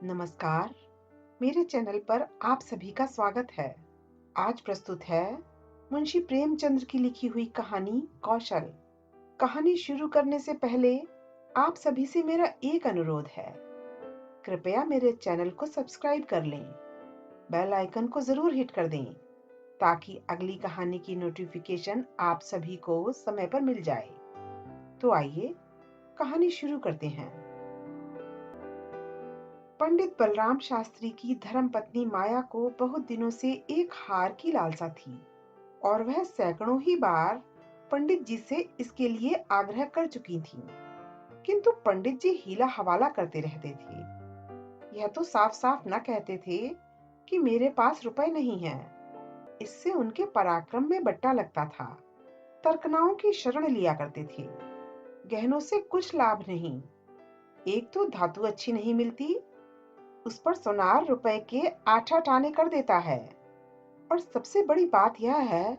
नमस्कार, मेरे चैनल पर आप सभी का स्वागत है। आज प्रस्तुत है मुंशी प्रेमचंद्र की लिखी हुई कहानी कौशल। कहानी शुरू करने से पहले आप सभी से मेरा एक अनुरोध है, कृपया मेरे चैनल को सब्सक्राइब कर लें, बेल आइकन को जरूर हिट कर दें ताकि अगली कहानी की नोटिफिकेशन आप सभी को समय पर मिल जाए। तो आइए कहानी शुरू करते हैं। पंडित बलराम शास्त्री की धर्मपत्नी माया को बहुत दिनों से एक हार की लालसा थी और वह सैकड़ों ही बार पंडित जी से इसके लिए आग्रह कर चुकी थी, किंतु पंडित जी हीला हवाला करते रहते थे। यह तो साफ साफ न कहते थे कि मेरे पास रुपए नहीं है। इससे उनके पराक्रम में बट्टा लगता था। तर्कनाओं की शरण लिया करते थे। गहनों से कुछ लाभ नहीं। एक तो धातु अच्छी नहीं मिलती, उस पर सोनार रुपए के 8-8 आने कर देता है। और सबसे बड़ी बात यह है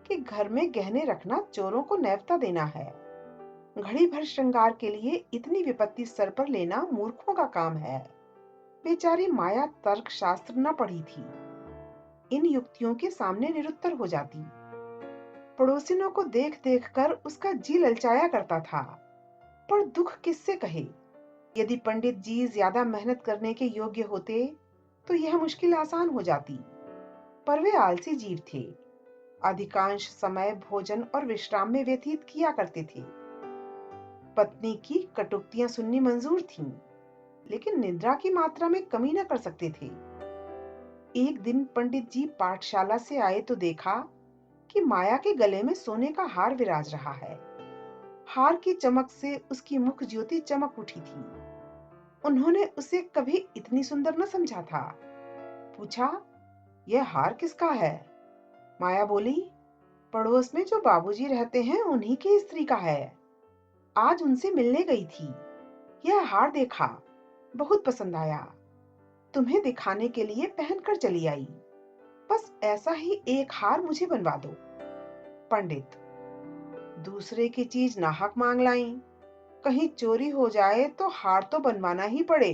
कि घर में गहने रखना चोरों को न्योता देना है। घड़ी भर श्रृंगार के लिए इतनी विपत्ति सर पर लेना मूर्खों का काम है। बेचारी माया तर्क शास्त्र न पढ़ी थी। इन युक्तियों के सामने निरुत्तर हो जाती। पड़ोसिनों को देख देख कर उसका जी ललचाया करता था, पर दुख किससे कहे। यदि पंडित जी ज्यादा मेहनत करने के योग्य होते तो यह मुश्किल आसान हो जाती, पर वे आलसी जीव थे। अधिकांश समय भोजन और विश्राम में व्यतीत किया करते थे। पत्नी की कटुक्तियां सुननी मंजूर थीं, लेकिन निद्रा की मात्रा में कमी न कर सकते थे। एक दिन पंडित जी पाठशाला से आए तो देखा कि माया के गले में सोने का हार विराज रहा है। हार की चमक से उसकी मुख ज्योति चमक उठी थी। उन्होंने उसे कभी इतनी सुंदर न समझा था। पूछा, यह हार किसका है? माया बोली, पड़ोस में जो बाबूजी रहते हैं उन्हीं की स्त्री का है। आज उनसे मिलने गई थी। यह हार देखा, बहुत पसंद आया। तुम्हें दिखाने के लिए पहनकर चली आई। बस ऐसा ही एक हार मुझे बनवा दो। पंडित, दूसरे की चीज नाहक मांग लाई। कहीं चोरी हो जाए तो हार तो बनवाना ही पड़े,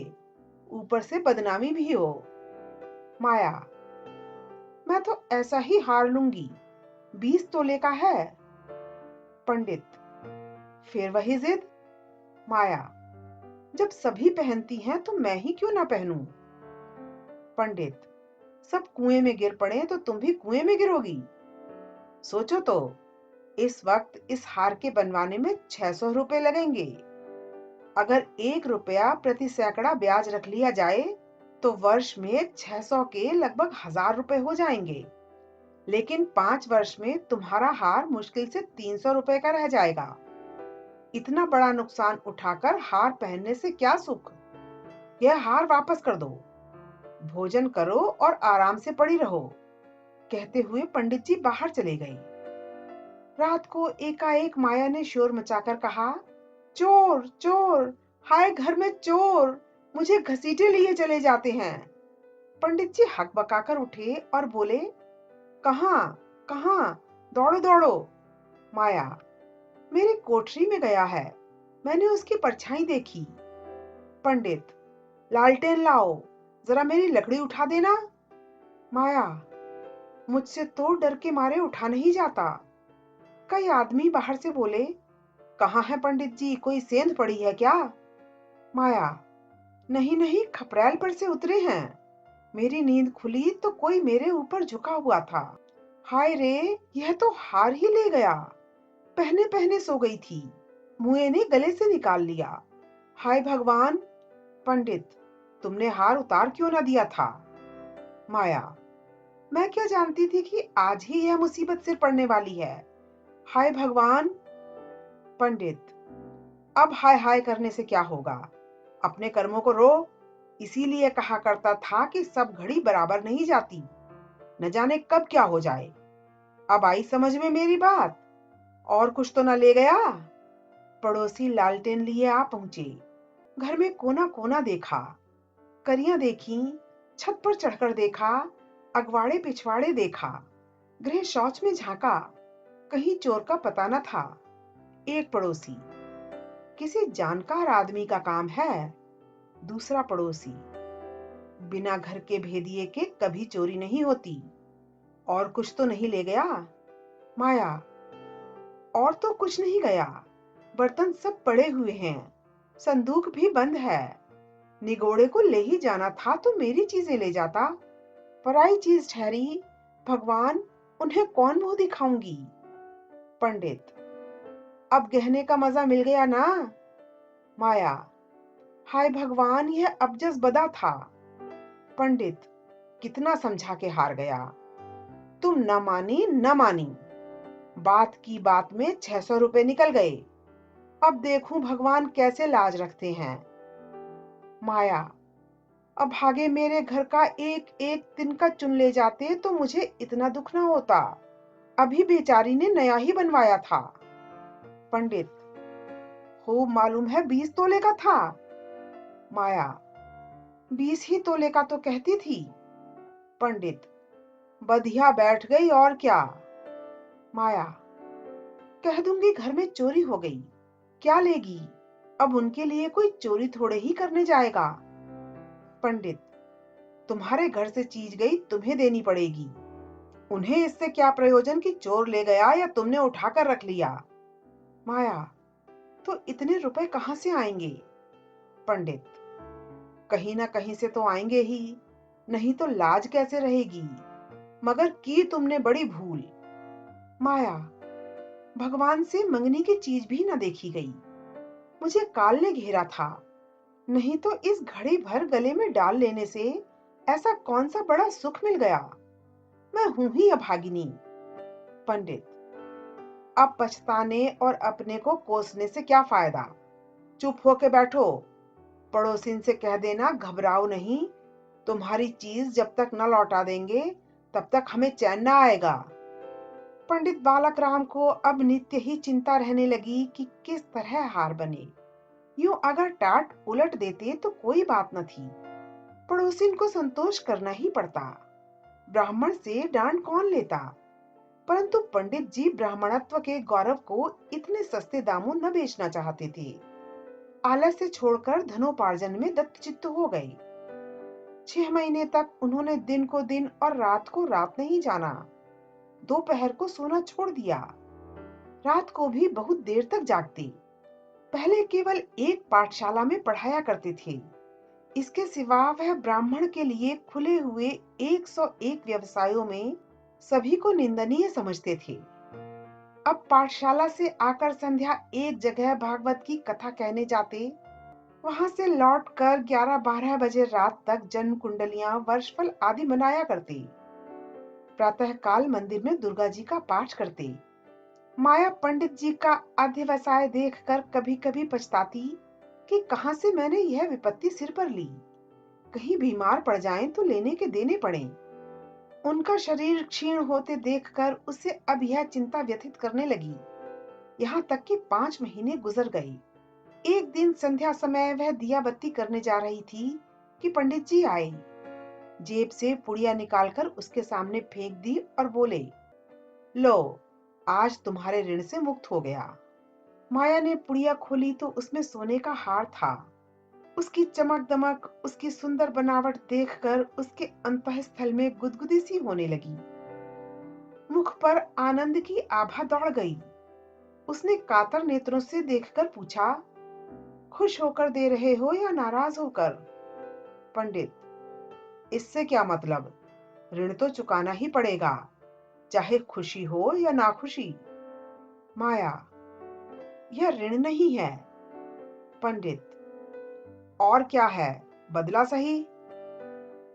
ऊपर से बदनामी भी हो। माया, मैं तो ऐसा ही हार लूंगी, 20 तोले का है। पंडित, फिर वही जिद। माया, जब सभी पहनती हैं तो मैं ही क्यों ना पहनूं? पंडित, सब कुएं में गिर पड़े तो तुम भी कुएं में गिरोगी। सोचो तो, इस वक्त इस हार के बनवाने में 600 रुपए लगेंगे। अगर 1 रुपया प्रति सैकड़ा ब्याज रख लिया जाए तो वर्ष में 600 के लगभग 1000 रुपए हो जाएंगे। लेकिन 5 वर्ष में तुम्हारा हार मुश्किल से 300 रुपए का रह जाएगा। इतना बड़ा नुकसान उठाकर हार पहनने से क्या सुख? यह हार वापस कर दो। भोजन करो और आराम से पड़ी रहो। कहते हुए पंडित जी बाहर चले गए। रात को एकाएक माया ने शोर मचाकर कहा, चोर चोर, हाय घर में चोर, मुझे घसीटे लिए चले जाते हैं। पंडित जी हकबकाकर उठे और बोले, कहां कहां, दौड़ो दौड़ो। माया, मेरी कोठरी में गया है, मैंने उसकी परछाई देखी। पंडित, लालटेन लाओ, जरा मेरी लकड़ी उठा देना। माया, मुझसे तो डर के मारे उठा नहीं जाता। कई आदमी बाहर से बोले, कहाँ है पंडित जी, कोई सेंध पड़ी है क्या? माया, नहीं नहीं, खपरैल पर से उतरे हैं। मेरी नींद खुली तो कोई मेरे ऊपर झुका हुआ था। हाय रे, यह तो हार ही ले गया। पहने पहने सो गई थी, मुए ने गले से निकाल लिया। हाय भगवान! पंडित, तुमने हार उतार क्यों ना दिया था? माया, मैं क्या जानती थी कि आज ही यह मुसीबत सिर पड़ने वाली है। हाय भगवान! पंडित, अब हाय हाय करने से क्या होगा? अपने कर्मों को रो। इसीलिए कहा करता था कि सब घड़ी बराबर नहीं जाती, न जाने कब क्या हो जाए। अब आई समझ में मेरी बात? और कुछ तो न ले गया? पड़ोसी लालटेन लिए आ पहुंचे। घर में कोना कोना देखा, करियां देखी, छत पर चढ़कर देखा, अगवाड़े पिछवाड़े देखा, गृह शौच में झांका, कहीं चोर का पता न था। एक पड़ोसी, किसी जानकार आदमी का काम है। दूसरा पड़ोसी, बिना घर के भेदिए के कभी चोरी नहीं होती। और कुछ तो नहीं ले गया? माया, और तो कुछ नहीं गया। बर्तन सब पड़े हुए हैं, संदूक भी बंद है। निगोड़े को ले ही जाना था तो मेरी चीजें ले जाता। पराई चीज ठहरी। भगवान, उन्हें कौन मुंह दिखाऊंगी? पंडित, अब गहने का मजा मिल गया ना? माया, हाय भगवान, यह अबजस बदा था। पंडित, कितना समझा के हार गया। तुम न मानी न मानी। बात की बात में 600 रुपए निकल गए। अब देखूं भगवान कैसे लाज रखते हैं। माया, अब भागे मेरे घर का एक एक दिन का चुन ले जाते तो मुझे इतना दुख ना होता। अभी बेचारी ने नया ही बनवाया था। पंडित, खूब मालूम है 20 तोले का था। माया, 20 ही तोले का तो कहती थी। पंडित, बधिया बैठ गई और क्या। माया, कह दूंगी घर में चोरी हो गई, क्या लेगी? अब उनके लिए कोई चोरी थोड़े ही करने जाएगा। पंडित, तुम्हारे घर से चीज गई तुम्हें देनी पड़ेगी। उन्हें इससे क्या प्रयोजन कि चोर ले गया या तुमने उठाकर रख लिया। माया, तो इतने रुपए कहां से आएंगे? पंडित, कहीं ना कहीं से तो आएंगे ही, नहीं तो लाज कैसे रहेगी? मगर की तुमने बड़ी भूल। माया, भगवान से मंगनी की चीज भी न देखी गई। मुझे काल ने घेरा था, नहीं तो इस घड़ी भर गले में डाल लेने से ऐसा कौन सा बड़ा सुख मिल गया। मैं हूं ही अभागिनी। पंडित, अब पछताने और अपने को कोसने से क्या फायदा? चुप होके बैठो। पड़ोसिन से कह देना घबराओ नहीं, तुम्हारी चीज जब तक न लौटा देंगे तब तक हमें चैन न आएगा। पंडित बालक राम को अब नित्य ही चिंता रहने लगी कि किस तरह हार बने। यूं अगर टाट उलट देते तो कोई बात न थी, पड़ोसिन को संतोष करना ही पड़ता। ब्राह्मण से डांट कौन लेता? परंतु पंडित जी ब्राह्मणत्व के गौरव को इतने सस्ते दामों न बेचना चाहते थे। आलस्य छोड़कर धनोपार्जन में दत्तचित्त हो गए। 6 महीने तक उन्होंने दिन को दिन और रात को रात नहीं जाना। दोपहर को सोना छोड़ दिया, रात को भी बहुत देर तक जागते। पहले केवल एक पाठशाला में पढ़ाया करते थे, इसके सिवा वह ब्राह्मण के लिए खुले हुए 101 व्यवसायों में सभी को निंदनीय समझते थे। अब पाठशाला से आकर संध्या एक जगह भागवत की कथा कहने जाते, वहां से लौटकर 11-12 बजे रात तक जन्म कुंडलियां, वर्षफल आदि मनाया करते। प्रातः काल मंदिर में दुर्गा जी का पाठ करते। माया पंडित जी का अध्यवसाय देखकर कभी कभी पछताती कि कहां से मैंने यह विपत्ति सिर पर ली। कहीं बीमार पड़ जाएं तो लेने के देने पड़े। उनका शरीर क्षीण होते देखकर उसे अब यह चिंता व्यथित करने लगी। यहाँ तक कि 5 महीने गुजर गए। एक दिन संध्या समय वह दिया बत्ती करने जा रही थी कि पंडित जी आए। जेब से पुड़िया निकालकर उसके सामने फेंक दी और बोले, लो, आज तुम्हारे ऋण से मुक्त हो गया। माया ने पुड़िया खोली तो उसमें सोने का हार था। उसकी चमक दमक, उसकी सुंदर बनावट देखकर उसके अंतःस्थल में गुदगुदी सी होने लगी। मुख पर आनंद की आभा दौड़ गई। उसने कातर नेत्रों से देखकर पूछा, खुश होकर दे रहे हो या नाराज होकर? पंडित, इससे क्या मतलब? ऋण तो चुकाना ही पड़ेगा, चाहे खुशी हो या नाखुशी। माया, यह ऋण नहीं है। पंडित, और क्या है? बदला सही।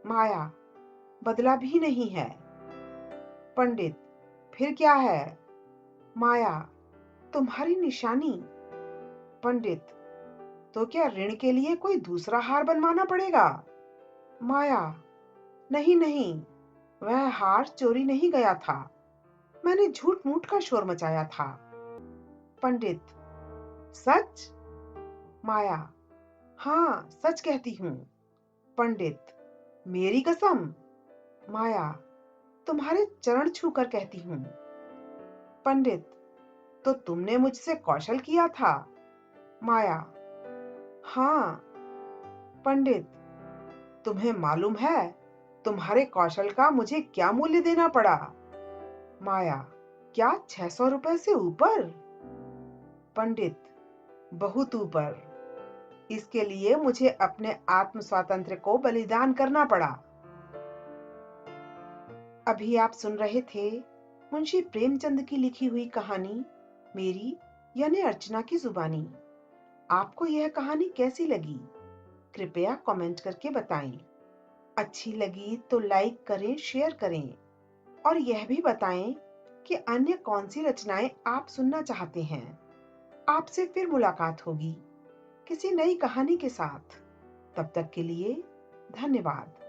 माया, बदला भी नहीं है। पंडित, फिर क्या है? माया, तुम्हारी निशानी। पंडित, तो क्या ऋण के लिए कोई दूसरा हार बनवाना पड़ेगा? माया, नहीं नहीं, वह हार चोरी नहीं गया था, मैंने झूठ मूठ का शोर मचाया था। पंडित, सच? माया, हाँ, सच कहती हूँ। पंडित, मेरी कसम। माया, तुम्हारे चरण छूकर कहती हूँ। पंडित, तो तुमने मुझसे कौशल किया था? माया, हाँ। पंडित, तुम्हें मालूम है तुम्हारे कौशल का मुझे क्या मूल्य देना पड़ा? माया, क्या 600 रुपए से ऊपर? पंडित, बहुत ऊपर। इसके लिए मुझे अपने आत्म स्वातंत्र्य को बलिदान करना पड़ा। अभी आप सुन रहे थे मुंशी प्रेमचंद की लिखी हुई कहानी मेरी यानी अर्चना की जुबानी। आपको यह कहानी कैसी लगी? कृपया कमेंट करके बताएं। अच्छी लगी तो लाइक करें, शेयर करें और यह भी बताएं कि अन्य कौन सी रचनाएं आप सुनना चाहते हैं। आपसे फिर मुलाकात होगी किसी नई कहानी के साथ। तब तक के लिए धन्यवाद।